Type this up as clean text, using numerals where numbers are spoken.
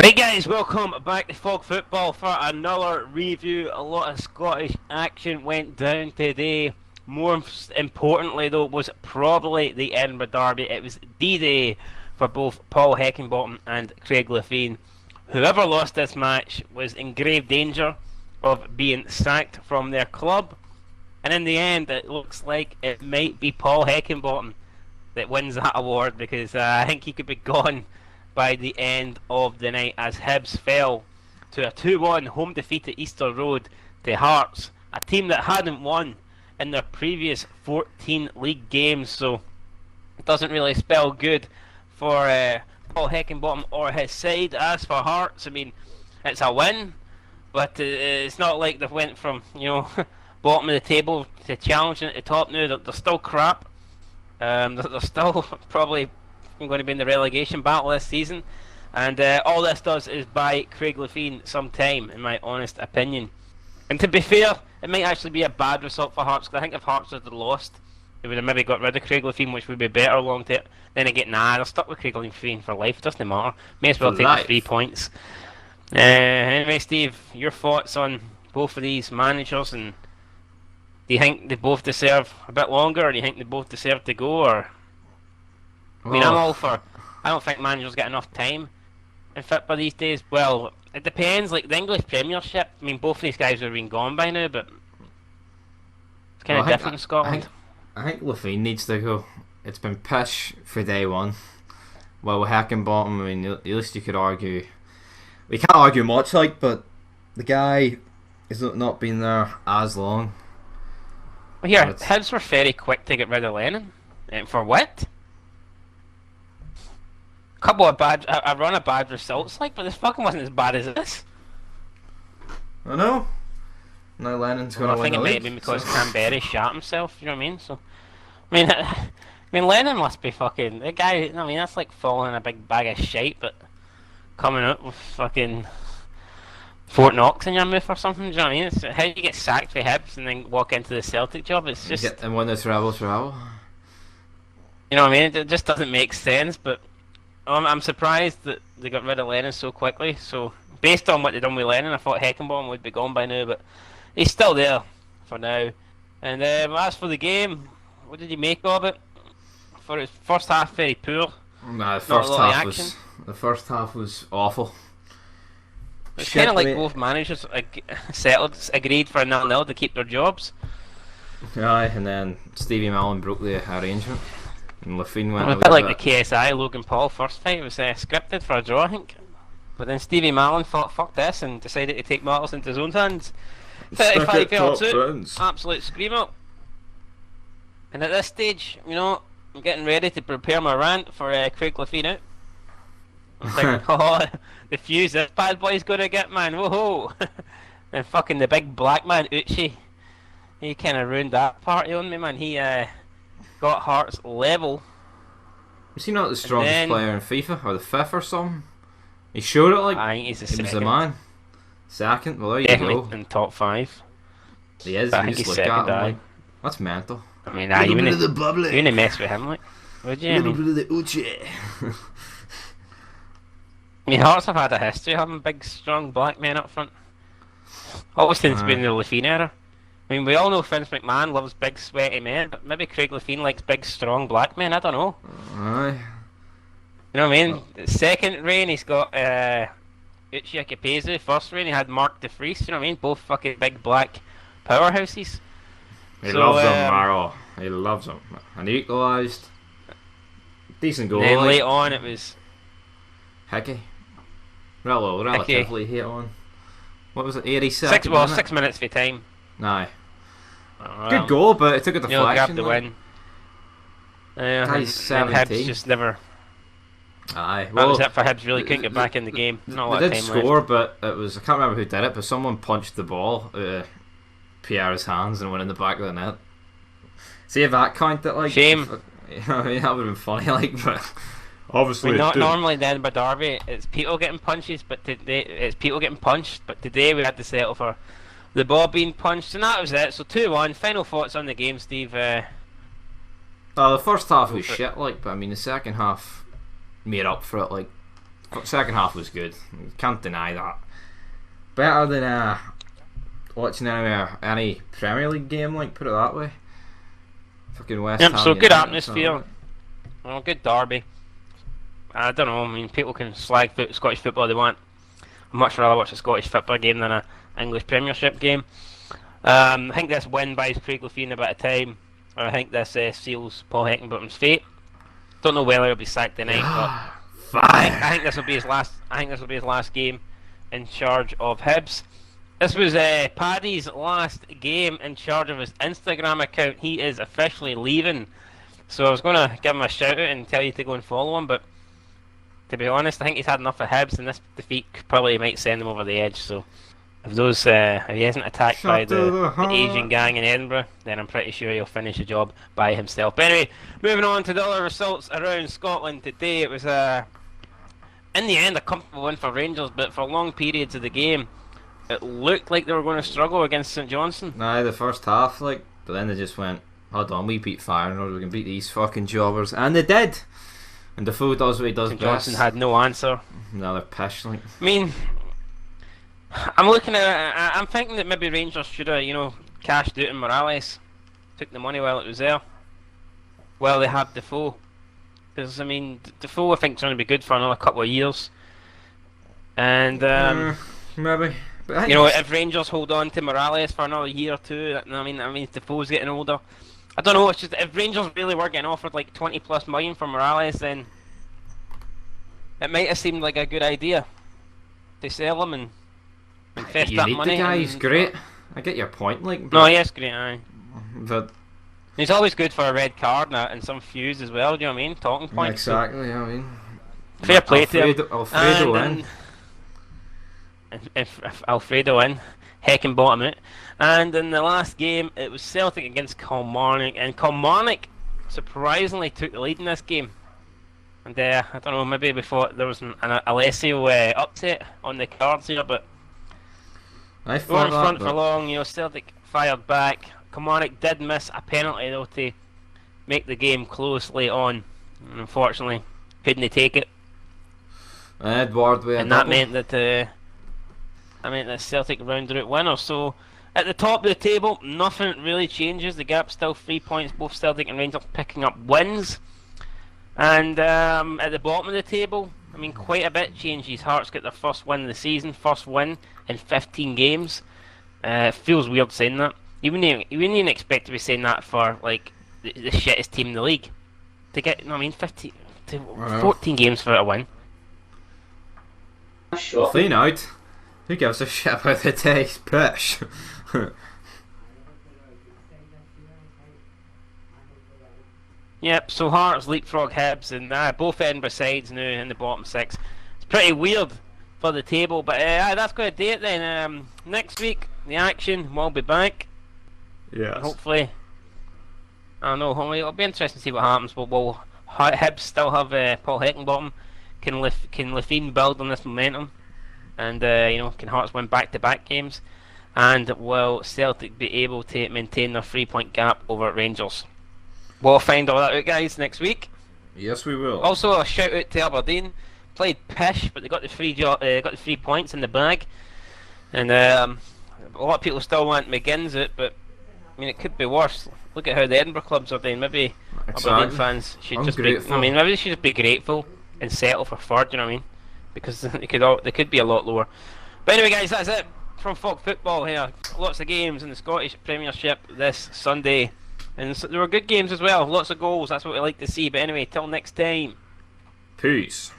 Right guys, welcome back to Fog Football for another review. A lot of Scottish action went down today. More importantly though was probably the Edinburgh Derby. It was D-Day for both Paul Heckingbottom and Craig Levein. Whoever lost this match was in grave danger of being sacked from their club. And in the end it looks like it might be Paul Heckingbottom that wins that award because I think he could be gone by the end of the night as Hibs fell to a 2-1 home defeat at Easter Road to Hearts, a team that hadn't won in their previous 14 league games, so it doesn't really spell good for Paul Heckingbottom or his side. As for Hearts, I mean, it's a win, but it's not like they've went from, bottom of the table to challenging at the top now. They're still crap. They're still probably going to be in the relegation battle this season, and all this does is buy Craig Levein some time, in my honest opinion. And to be fair, it might actually be a bad result for Hearts, because I think if Hearts had lost, they would have maybe got rid of Craig Levein, which would be better long term. Then again, they're stuck with Craig Levein for life. Doesn't matter. May as well take the 3 points. Anyway, Steve, your thoughts on both of these managers, and do you think they both deserve a bit longer, or do you think they both deserve to go, or? I mean, I'm all for. I don't think managers get enough time in football these days. Well, it depends. Like the English Premiership, I mean, both of these guys would have been gone by now, but it's kind of different in Scotland. I think Levein needs to go. It's been pish for day one. Well, with Heckingbottom, I mean, at least you could argue. We can't argue much, but the guy has not been there as long. Well, here, Hibs were very quick to get rid of Lennon. For what? Couple of a run of bad results, but this fucking wasn't as bad as this. I know. Now Lennon's going to win the league. I think it may be because Canberra shot himself. You know what I mean? So, I mean, Lennon must be fucking the guy. I mean, that's like falling in a big bag of shite, but coming out with fucking Fort Knox in your mouth or something. Do you know what I mean? It's how you get sacked for Hibs and then walk into the Celtic job. It's just and win the treble. You know what I mean? It just doesn't make sense, but. I'm surprised that they got rid of Lennon so quickly. So, based on what they've done with Lennon, I thought Heckingbottom would be gone by now, but he's still there for now. And as for the game, what did you make of it? For his first half, very poor. Nah, the first half was awful. It's kind of like both managers agreed for a 0-0 to keep their jobs. Yeah, and then Stevie Malin broke the arrangement. And Levein went a bit like the KSI Logan Paul first fight. It was scripted for a draw, I think. But then Stevie Malin thought, fuck this, and decided to take matters into his own hands. 35-2, absolute screamer. And at this stage, I'm getting ready to prepare my rant for Craig Levein out. I'm thinking, oh, the fuse this bad boy's gonna get, man, whoa. And fucking the big black man, Uchi, he kind of ruined that party on me, man. He got Hearts level. Was he not the strongest player in FIFA or the fifth or something? He showed it like I think he's the he was the man. Second, well there you definitely go. in top 5. He is. I think he's second. Like, that's mental. I mean, you wouldn't mess with him, like, would you? A little bit of the Uche. I mean, Hearts have had a history of having big, strong black men up front. Always since being the Levein era. I mean, we all know Vince McMahon loves big, sweaty men, but maybe Craig Levein likes big, strong black men. I don't know. Aye. You know what I mean? Second reign, he's got Uche Akapezu. First reign, he had Mark DeVries. You know what I mean? Both fucking big, black powerhouses. He loves them, Maro. He loves them. And he equalised. Decent goal. And then late on, it was Hickey. Relatively hit on. What was it? 86. 6 minutes for time. Aye. Good goal, but it took a deflection. Grabbed the win. And 17. Hibs just never. Aye. Well, that was it for Hibs. Really couldn't get back in the game. Not a lot of time score, left. But it was. I can't remember who did it, but someone punched the ball out of Pierre's hands and went in the back of the net. See if that counted. Like shame. I mean, that would have been funny. Like, but obviously, not normally the Edinburgh Derby. It's people getting punches, but today we had to settle for the ball being punched, and that was it. So 2-1. Final thoughts on the game, Steve. The first half was shit, but I mean the second half made up for it. Second half was good. Can't deny that. Better than watching any Premier League game, like, put it that way. Fucking West Ham. So good atmosphere. Well, good derby. I don't know. I mean, people can slag Scottish football they want. I'd much rather watch a Scottish football game than an English Premiership game. I think this win buys Craig Levein a bit of time. I think this seals Paul Heckingbottom's fate. Don't know whether he'll be sacked tonight, but I think this will be his last. I think this will be his last game in charge of Hibs. This was Paddy's last game in charge of his Instagram account. He is officially leaving. So I was going to give him a shout out and tell you to go and follow him, but to be honest, I think he's had enough of Hibs, and this defeat probably might send him over the edge. So if he isn't attacked by the Asian gang in Edinburgh, then I'm pretty sure he'll finish the job by himself. But anyway, moving on to the other results around Scotland today. It was in the end a comfortable win for Rangers, but for long periods of the game it looked like they were going to struggle against St Johnstone. Nah, the first half, like, but then they just went, hold on, we beat Feyenoord, we can beat these fucking jobbers, and they did. And Defoe does what he does St best. Johnstone had no answer. Another pish, like. I mean, I'm thinking that maybe Rangers should have, cashed out in Morales, took the money while it was there, while they had Defoe. Because, I mean, Defoe I think is going to be good for another couple of years. And, maybe. But if Rangers hold on to Morales for another year or two, I mean, Defoe's getting older. I don't know, it's just if Rangers really were getting offered like 20 plus million for Morales, then it might have seemed like a good idea to sell him and invest that money. The guy, he's great. I get your point, like. No, yes, great, aye. But he's always good for a red card and some fuse as well, do you know what I mean? Talking points. Exactly, I mean. Fair play to him. Alfredo in. If Alfredo in, Heckingbottom out. And in the last game, it was Celtic against Kilmarnock, and Kilmarnock surprisingly took the lead in this game. And I don't know, maybe before there was an Alessio upset on the cards here, but I they weren't in front for long. Celtic fired back. Kilmarnock did miss a penalty though to make the game close late on, and unfortunately couldn't take it. Edward, and that meant that Celtic rounded out winners. So at the top of the table, nothing really changes. The gap's still 3 points. Both Celtic and Rangers picking up wins. And at the bottom of the table, I mean, quite a bit changes. Hearts get their first win of the season, first win in 15 games. It feels weird saying that. You wouldn't even expect to be saying that for like the shittest team in the league. To get, 14 games for a win. Well, clean out. Who gives a shit about the taste? Push. Yep, so Hearts leapfrog Hibs, and both Edinburgh sides now in the bottom six. It's pretty weird for the table, but that's going to do it then. Next week, the action will be back. Yes. Hopefully, I don't know, it'll be interesting to see what happens. Will Hibs still have Paul Heckingbottom? Can Levein build on this momentum? And can Hearts win back-to-back games? And will Celtic be able to maintain their 3-point gap over Rangers? We'll find all that out, guys, next week. Yes, we will. Also, a shout out to Aberdeen. Played pish, but they got the 3 points in the bag. And a lot of people still want McGinn's out, but I mean, it could be worse. Look at how the Edinburgh clubs are doing. Maybe Aberdeen fans should maybe they should just be grateful and settle for third. You know what I mean? Because they could be a lot lower. But anyway, guys, that's it from Folk Football here. Lots of games in the Scottish Premiership this Sunday, and there were good games as well. Lots of goals. That's what we like to see. But anyway, till next time. Peace.